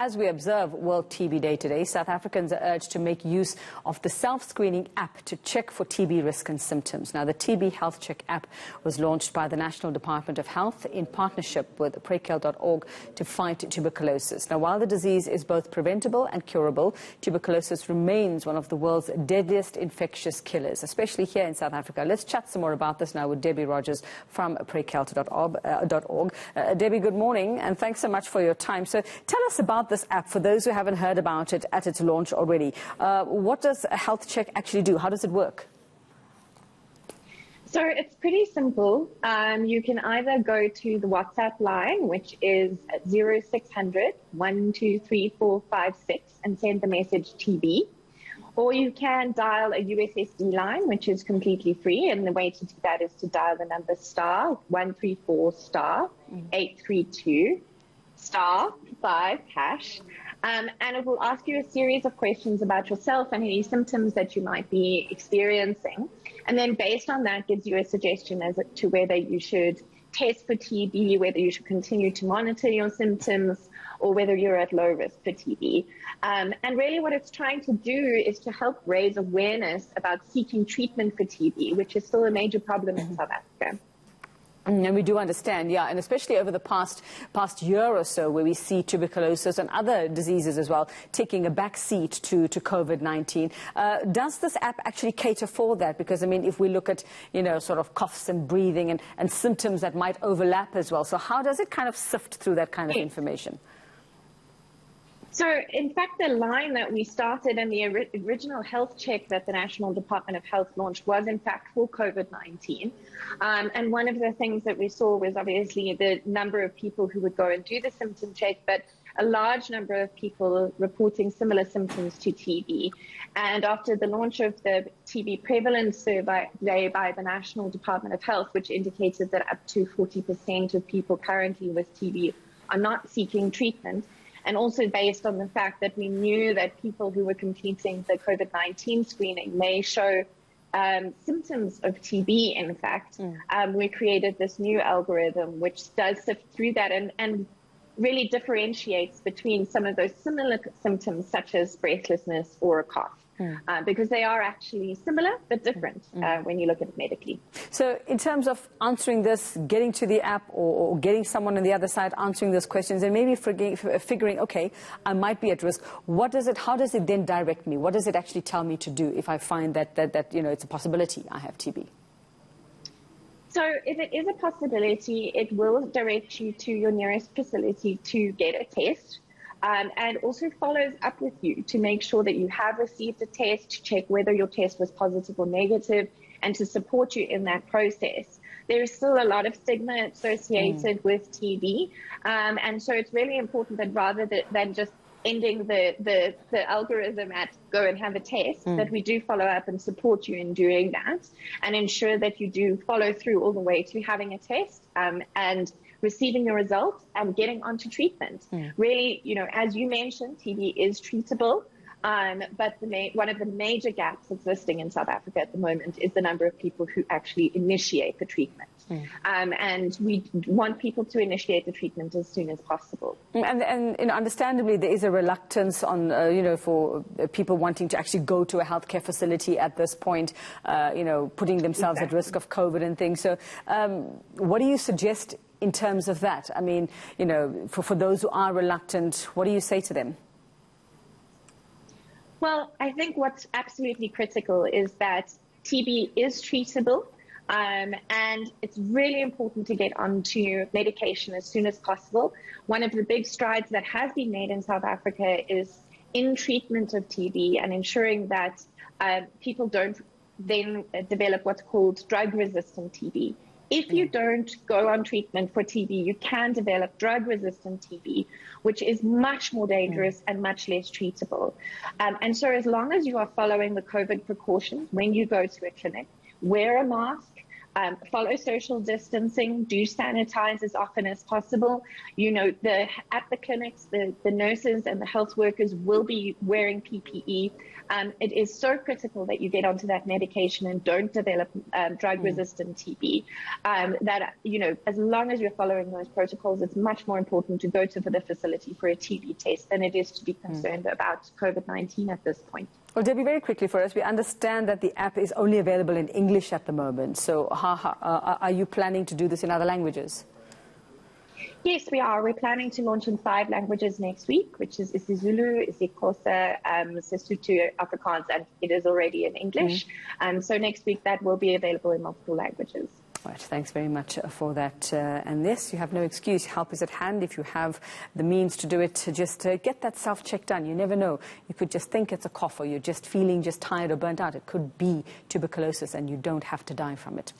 As we observe World TB Day today, South Africans are urged to make use of the self-screening app to check for TB risk and symptoms. Now, the TB HealthCheck App was launched by the National Department of Health in partnership with prekel.org to fight tuberculosis. Now, while the disease is both preventable and curable, tuberculosis remains one of the world's deadliest infectious killers, especially here in South Africa. Let's chat some more about this now with Debie Rogers from prekel.org. Debie, good morning, and thanks so much for your time. So tell us about this app for those who haven't heard about it at its launch already. What does a health check actually do? How does it work? So it's pretty simple. You can either go to the WhatsApp line, which is 0600 123 456, and send the message TB. Or you can dial a USSD line, which is completely free. And the way to do that is to dial the number star 134 star 832 star 5 hash. And it will ask you a series of questions about yourself and any symptoms that you might be experiencing. And then based on that, gives you a suggestion as to whether you should test for TB, whether you should continue to monitor your symptoms, or whether you're at low risk for TB. And really what it's trying to do is to help raise awareness about seeking treatment for TB, which is still a major problem in South Africa. And we do understand, yeah, and especially over the past year or so, where we see tuberculosis and other diseases as well taking a back seat to COVID-19. Does this app actually cater for that? Because, I mean, if we look at, sort of coughs and breathing and symptoms that might overlap as well. So how does it kind of sift through that kind of information? So, in fact, the line that we started and the original health check that the National Department of Health launched was, in fact, for COVID-19. And one of the things that we saw was obviously the number of people who would go and do the symptom check, but a large number of people reporting similar symptoms to TB. And after the launch of the TB prevalence survey by the National Department of Health, which indicated that up to 40% of people currently with TB are not seeking treatment, and also based on the fact that we knew that people who were completing the COVID-19 screening may show symptoms of TB, in fact, we created this new algorithm which does sift through that and really differentiates between some of those similar symptoms such as breathlessness or a cough. Because they are actually similar but different when you look at it medically. So in terms of answering this, getting to the app or getting someone on the other side answering those questions and maybe figuring, okay, I might be at risk, how does it then direct me? What does it actually tell me to do if I find that it's a possibility I have TB? So if it is a possibility, it will direct you to your nearest facility to get a test. And also follows up with you to make sure that you have received a test, to check whether your test was positive or negative, and to support you in that process. There is still a lot of stigma associated with TB, and so it's really important that rather than just ending the algorithm at go and have a test, that we do follow up and support you in doing that and ensure that you do follow through all the way to having a test and receiving your results and getting onto treatment. Really, as you mentioned, TB is treatable, but one of the major gaps existing in South Africa at the moment is the number of people who actually initiate the treatment. And we want people to initiate the treatment as soon as possible. And understandably, there is a reluctance on, for people wanting to actually go to a healthcare facility at this point, putting themselves at risk of COVID and things. So what do you suggest in terms of that? I mean, for those who are reluctant, what do you say to them? Well, I think what's absolutely critical is that TB is treatable, and it's really important to get onto medication as soon as possible. One of the big strides that has been made in South Africa is in treatment of TB and ensuring that people don't then develop what's called drug-resistant TB. If you don't go on treatment for TB, you can develop drug-resistant TB, which is much more dangerous and much less treatable. And so as long as you are following the COVID precautions when you go to a clinic, wear a mask, Follow social distancing, do sanitize as often as possible. You know, at the clinics, the nurses and the health workers will be wearing PPE. It is so critical that you get onto that medication and don't develop drug-resistant TB. That, you know, as long as you're following those protocols, it's much more important to go to the facility for a TB test than it is to be concerned about COVID-19 at this point. Well, Debbie, very quickly for us, we understand that the app is only available in English at the moment. So are you planning to do this in other languages? Yes, we are. We're planning to launch in 5 languages next week, which is isiZulu, isiXhosa, Sesotho, Afrikaans, and it is already in English. So next week that will be available in multiple languages. Right, thanks very much for that. And this, you have no excuse. Help is at hand. If you have the means to do it, just get that self-check done. You never know. You could just think it's a cough, or you're just feeling just tired or burnt out. It could be tuberculosis, and you don't have to die from it.